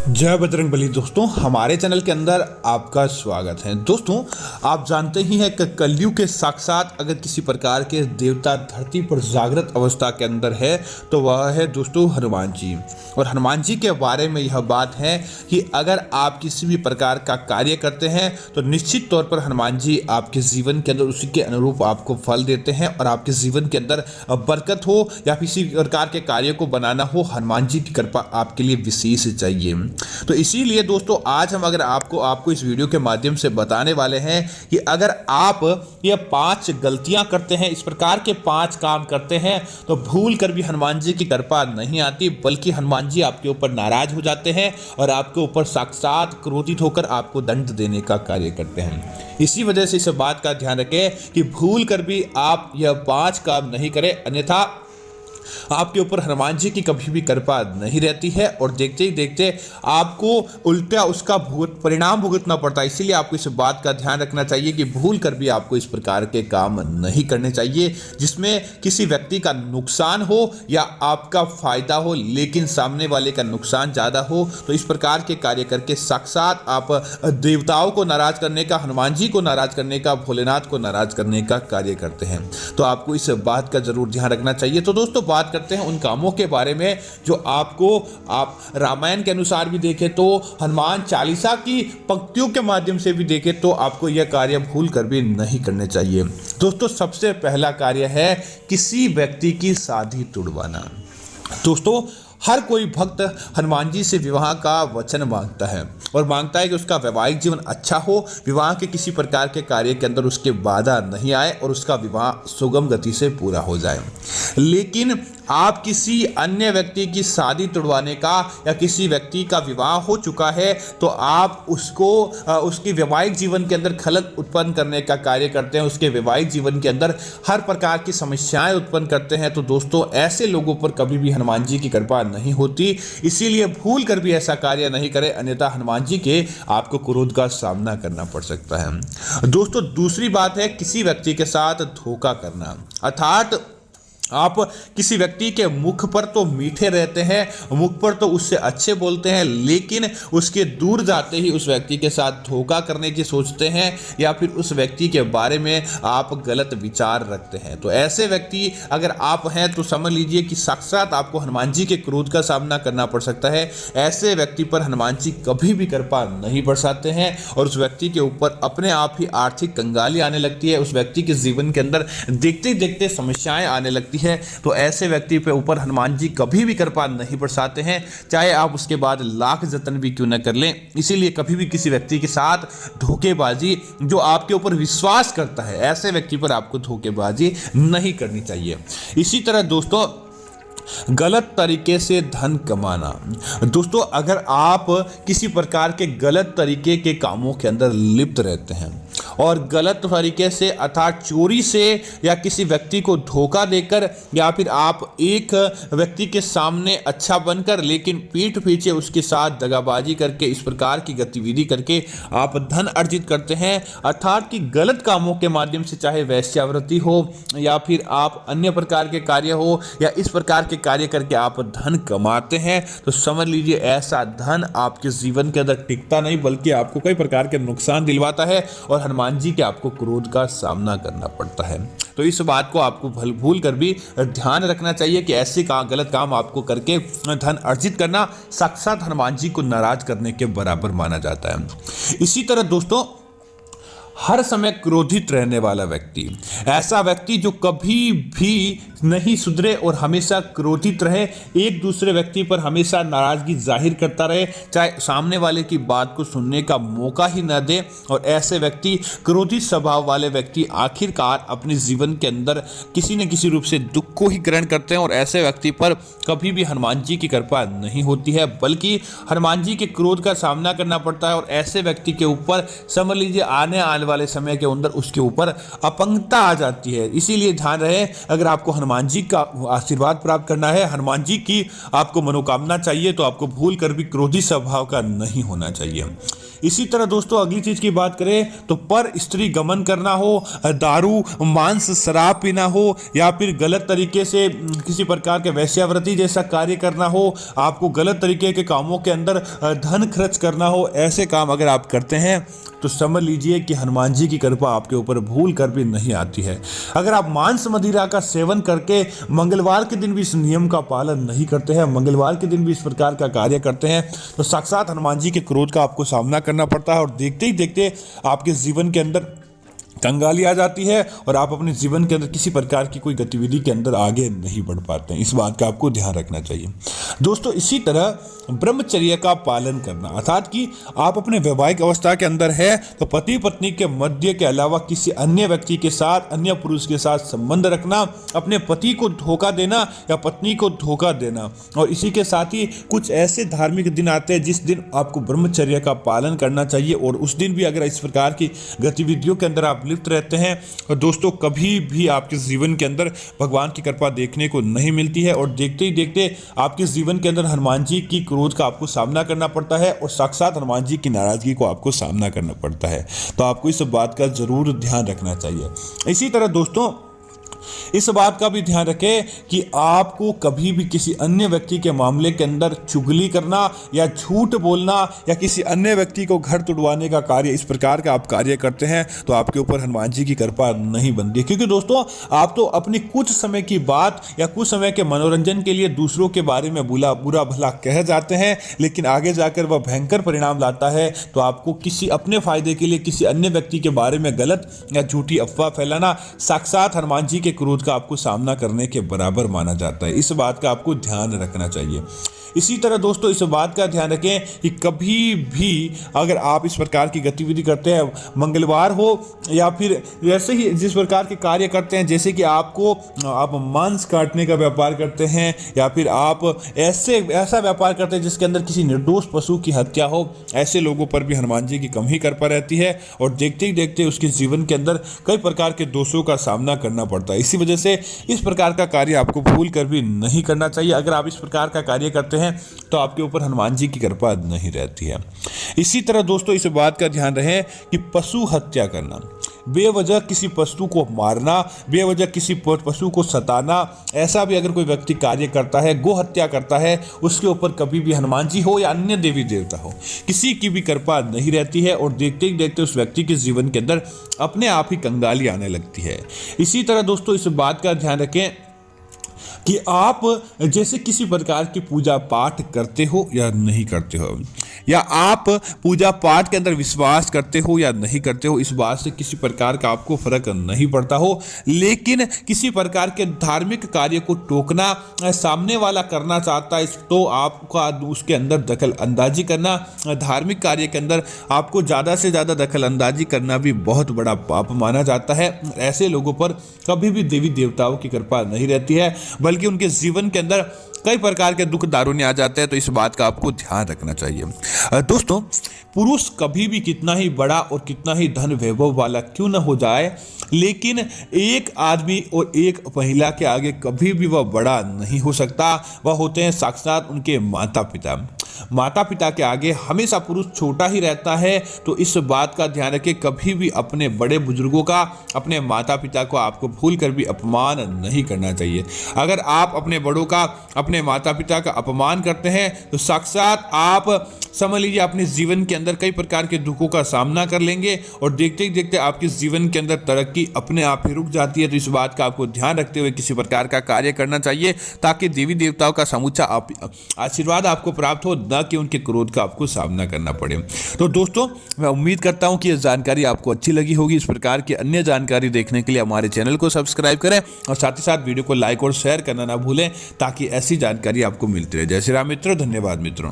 जय बजरंगबली। दोस्तों, हमारे चैनल के अंदर आपका स्वागत है। दोस्तों, आप जानते ही हैं कि कलयुग के साक्षात अगर किसी प्रकार के देवता धरती पर जागृत अवस्था के अंदर है तो वह है दोस्तों हनुमान जी। और हनुमान जी के बारे में यह बात है कि अगर आप किसी भी प्रकार का कार्य करते हैं तो निश्चित तौर पर हनुमान जी आपके जीवन के अंदर उसी के अनुरूप आपको फल देते हैं और आपके जीवन के अंदर बरकत हो या किसी प्रकार के कार्य को बनाना हो, हनुमान जी की कृपा आपके लिए विशेष चाहिए। तो इसीलिए दोस्तों आज हम अगर आपको इस वीडियो के माध्यम से बताने वाले हैं कि अगर आप ये 5 गलतियां करते हैं, इस प्रकार के 5 काम करते हैं तो भूल कर भी हनुमान जी की कृपा नहीं आती, बल्कि हनुमान जी आपके ऊपर नाराज हो जाते हैं और आपके ऊपर साक्षात क्रोधित होकर आपको दंड देने का कार्य करते हैं। इसी वजह से इस बात का ध्यान रखें कि भूल कर भी आप यह 5 काम नहीं करें, अन्यथा आपके ऊपर हनुमान जी की कभी भी कृपा नहीं रहती है और देखते ही देखते आपको उल्टा उसका परिणाम भुगतना पड़ता है। इसीलिए आपको इस बात का ध्यान रखना चाहिए कि भूल कर भी आपको इस प्रकार के काम नहीं करने चाहिए जिसमें किसी व्यक्ति का नुकसान हो या आपका फायदा हो, लेकिन सामने वाले का नुकसान ज़्यादा हो। तो इस प्रकार के कार्य करके साक्षात आप देवताओं को नाराज करने का, हनुमान जी को नाराज करने का, भोलेनाथ को नाराज करने का कार्य करते हैं। तो आपको इस बात का जरूर ध्यान रखना चाहिए। तो दोस्तों बात करते हैं उन कामों के बारे में जो आप रामायण के अनुसार भी देखें तो हनुमान चालीसा की पंक्तियों के माध्यम से भी देखें तो आपको यह कार्य भूल कर भी नहीं करने चाहिए। दोस्तों सबसे पहला कार्य है किसी व्यक्ति की शादी तुड़वाना। दोस्तों हर कोई भक्त हनुमान जी से विवाह का वचन मांगता है और मांगता है कि उसका वैवाहिक जीवन अच्छा हो, विवाह के किसी प्रकार के कार्य के अंदर उसके बाधा नहीं आए और उसका विवाह सुगम गति से पूरा हो जाए। लेकिन आप किसी अन्य व्यक्ति की शादी तुड़वाने का या किसी व्यक्ति का विवाह हो चुका है तो आप उसको उसके वैवाहिक जीवन के अंदर खलल उत्पन्न करने का कार्य करते हैं, उसके वैवाहिक जीवन के अंदर हर प्रकार की समस्याएं उत्पन्न करते हैं। तो दोस्तों ऐसे लोगों पर कभी भी हनुमान जी की कृपा नहीं होती, इसीलिए भूल कर भी ऐसा कार्य नहीं करें, अन्यथा हनुमान जी के आपको क्रोध का सामना करना पड़ सकता है। दोस्तों दूसरी बात है किसी व्यक्ति के साथ धोखा करना। अर्थात आप किसी व्यक्ति के मुख पर तो मीठे रहते हैं, मुख पर तो उससे अच्छे बोलते हैं, लेकिन उसके दूर जाते ही उस व्यक्ति के साथ धोखा करने की सोचते हैं या फिर उस व्यक्ति के बारे में आप गलत विचार रखते हैं। तो ऐसे व्यक्ति अगर आप हैं तो समझ लीजिए कि साक्षात आपको हनुमान जी के क्रोध का सामना करना पड़ सकता है। ऐसे व्यक्ति पर हनुमान जी कभी भी कृपा नहीं बरसाते हैं और उस व्यक्ति के ऊपर अपने आप ही आर्थिक कंगाली आने लगती है, उस व्यक्ति के जीवन के अंदर देखते देखते समस्याएं आने लगती है। तो ऐसे व्यक्ति पे ऊपर हनुमान जी कभी भी कृपा नहीं बरसाते हैं, चाहे आप उसके बाद लाख जतन भी क्यों न कर लें। इसीलिए कभी भी किसी व्यक्ति के साथ धोखेबाजी, जो आपके ऊपर विश्वास करता है, ऐसे व्यक्ति पर आपको धोखेबाजी नहीं करनी चाहिए। इसी तरह दोस्तों गलत तरीके से धन कमाना। दोस्तों अगर आप किसी प्रकार के गलत तरीके के कामों के अंदर लिप्त रहते हैं और गलत तरीके से अर्थात चोरी से या किसी व्यक्ति को धोखा देकर या फिर आप एक व्यक्ति के सामने अच्छा बनकर लेकिन पीठ पीछे उसके साथ दगाबाजी करके इस प्रकार की गतिविधि करके आप धन अर्जित करते हैं, अर्थात कि गलत कामों के माध्यम से, चाहे वैश्यावृत्ति हो या फिर आप अन्य प्रकार के कार्य हो या इस प्रकार के कार्य करके आप धन कमाते हैं, तो समझ लीजिए ऐसा धन आपके जीवन के अंदर टिकता नहीं बल्कि आपको कई प्रकार के नुकसान दिलवाता है और हनुमान जी के आपको क्रोध का सामना करना पड़ता है। तो इस बात को आपको भूल कर भी ध्यान रखना चाहिए कि ऐसे गलत काम आपको करके धन अर्जित करना साक्षात हनुमान जी को नाराज करने के बराबर माना जाता है। इसी तरह दोस्तों हर समय क्रोधित रहने वाला व्यक्ति, ऐसा व्यक्ति जो कभी भी नहीं सुधरे और हमेशा क्रोधित रहे, एक दूसरे व्यक्ति पर हमेशा नाराजगी जाहिर करता रहे, चाहे सामने वाले की बात को सुनने का मौका ही न दे, और ऐसे व्यक्ति क्रोधित स्वभाव वाले व्यक्ति आखिरकार अपने जीवन के अंदर किसी न किसी रूप से दुख को ही ग्रहण करते हैं और ऐसे व्यक्ति पर कभी भी हनुमान जी की कृपा नहीं होती है बल्कि हनुमान जी के क्रोध का सामना करना पड़ता है। और ऐसे व्यक्ति के ऊपर समझ लीजिए आने वाले समय के अंदर उसके ऊपर अपंगता आ जाती है। इसीलिए ध्यान रहे अगर आपको हनुमान जी का आशीर्वाद प्राप्त करना है, हनुमान जी की आपको मनोकामना चाहिए, तो आपको भूल कर भी क्रोधी स्वभाव का नहीं होना चाहिए। इसी तरह दोस्तों अगली चीज की बात करें तो पर स्त्री गमन करना हो, दारू मांस शराब पीना हो, या फिर गलत तरीके से किसी प्रकार के वैश्यावृत्ति जैसा कार्य करना हो, आपको गलत तरीके के कामों के अंदर धन खर्च करना हो, ऐसे काम अगर आप करते हैं तो समझ लीजिए कि हनुमान जी की कृपा आपके ऊपर भूल कर भी नहीं आती है। अगर आप मांस मदिरा का सेवन करके मंगलवार के दिन भी इस नियम का पालन नहीं करते हैं, मंगलवार के दिन भी इस प्रकार का कार्य करते हैं, तो साक्षात हनुमान जी के क्रोध का आपको सामना करना पड़ता है और देखते ही देखते आपके जीवन के अंदर कंगाली आ जाती है और आप अपने जीवन के अंदर किसी प्रकार की कोई गतिविधि के अंदर आगे नहीं बढ़ पाते हैं। इस बात का आपको ध्यान रखना चाहिए दोस्तों। इसी तरह ब्रह्मचर्य का पालन करना, अर्थात कि आप अपने वैवाहिक अवस्था के अंदर है तो पति पत्नी के मध्य के अलावा किसी अन्य व्यक्ति के साथ, अन्य पुरुष के साथ संबंध रखना, अपने पति को धोखा देना या पत्नी को धोखा देना। और इसी के साथ ही कुछ ऐसे धार्मिक दिन आते हैं जिस दिन आपको ब्रह्मचर्य का पालन करना चाहिए और उस दिन भी अगर इस प्रकार की गतिविधियों के अंदर आप लिप्त रहते हैं और दोस्तों कभी भी आपके जीवन के अंदर भगवान की कृपा देखने को नहीं मिलती है और देखते ही देखते आपके जीवन के अंदर हनुमान जी की क्रोध का आपको सामना करना पड़ता है और साक्षात हनुमान जी की नाराजगी को आपको सामना करना पड़ता है। तो आपको इस बात का जरूर ध्यान रखना चाहिए। इसी तरह दोस्तों इस बात का भी ध्यान रखें कि आपको कभी भी किसी अन्य व्यक्ति के मामले के अंदर चुगली करना या झूठ बोलना या किसी अन्य व्यक्ति को घर तुड़वाने का कार्य, इस प्रकार का आप कार्य करते हैं तो आपके ऊपर हनुमान जी की कृपा नहीं बनती। क्योंकि दोस्तों आप तो अपनी कुछ समय की बात या कुछ समय के मनोरंजन के लिए दूसरों के बारे में बुरा भला कह जाते हैं, लेकिन आगे जाकर वह भयंकर परिणाम लाता है। तो आपको किसी अपने फायदे के लिए किसी अन्य व्यक्ति के बारे में गलत या झूठी अफवाह फैलाना साक्षात हनुमान जी के क्रोध का आपको सामना करने के बराबर माना जाता है। इस बात का आपको ध्यान रखना चाहिए। इसी तरह दोस्तों इस बात का ध्यान रखें कि कभी भी अगर आप इस प्रकार की गतिविधि करते हैं, मंगलवार हो या फिर वैसे ही जिस प्रकार के कार्य करते हैं, जैसे कि आप मांस काटने का व्यापार करते हैं या फिर आप ऐसा व्यापार करते हैं जिसके अंदर किसी निर्दोष पशु की हत्या हो, ऐसे लोगों पर भी हनुमान जी की कम ही कृपा रहती है और देखते ही देखते उसके जीवन के अंदर कई प्रकार के दोषों का सामना करना पड़ता है। इसी वजह से इस प्रकार का कार्य आपको भूल कर भी नहीं करना चाहिए। अगर आप इस प्रकार का कार्य करते हैं तो आपके ऊपर हनुमान जी की कृपा नहीं रहती है। इसी तरह दोस्तों इस बात का ध्यान रहे कि पशु हत्या करना, बेवजह किसी पशु को मारना, बेवजह किसी पशु को सताना, ऐसा भी अगर कोई व्यक्ति कार्य करता है, गो हत्या करता है, उसके ऊपर कभी भी हनुमान जी हो या अन्य देवी देवता हो, किसी की भी कृपा नहीं रहती है और देखते ही देखते उस व्यक्ति के जीवन के अंदर अपने आप ही कंगाली आने लगती है। इसी तरह दोस्तों इस बात का ध्यान रखें कि आप जैसे किसी प्रकार की पूजा पाठ करते हो या नहीं करते हो, या आप पूजा पाठ के अंदर विश्वास करते हो या नहीं करते हो, इस बात से किसी प्रकार का आपको फर्क नहीं पड़ता हो, लेकिन किसी प्रकार के धार्मिक कार्य को टोकना, सामने वाला करना चाहता है तो आपका उसके अंदर दखल अंदाजी करना, धार्मिक कार्य के अंदर आपको ज़्यादा से ज़्यादा दखल अंदाजी करना भी बहुत बड़ा पाप माना जाता है। ऐसे लोगों पर कभी भी देवी देवताओं की कृपा नहीं रहती है, बल्कि उनके जीवन के अंदर कई प्रकार के दुख दारुण्य आ जाते हैं। तो इस बात का आपको ध्यान रखना चाहिए। दोस्तों पुरुष कभी भी कितना ही बड़ा और कितना ही धन वैभव वाला क्यों न हो जाए, लेकिन एक आदमी और एक महिला के आगे कभी भी वह बड़ा नहीं हो सकता। वह होते हैं साक्षात उनके माता पिता। माता पिता के आगे हमेशा पुरुष छोटा ही रहता है। तो इस बात का ध्यान रखें, कभी भी अपने बड़े बुजुर्गों का, अपने माता पिता को आपको भूल कर भी अपमान नहीं करना चाहिए। अगर आप अपने बड़ों का, अपने माता पिता का अपमान करते हैं तो साक्षात आप समझ लीजिए अपने जीवन के अंदर कई प्रकार के दुखों का सामना कर लेंगे और देखते ही देखते आपके जीवन के अंदर तरक्की अपने आप ही रुक जाती है। तो इस बात का आपको ध्यान रखते हुए किसी प्रकार का कार्य करना चाहिए ताकि देवी देवताओं का समूचा आशीर्वाद आपको प्राप्त हो, न कि उनके क्रोध का आपको सामना करना पड़े। तो दोस्तों मैं उम्मीद करता हूं कि यह जानकारी आपको अच्छी लगी होगी। इस प्रकार की अन्य जानकारी देखने के लिए हमारे चैनल को सब्सक्राइब करें और साथ ही साथ वीडियो को लाइक और शेयर करना ना भूलें ताकि ऐसी जानकारी आपको मिलती रहे। जय श्री राम मित्रों, धन्यवाद मित्रों।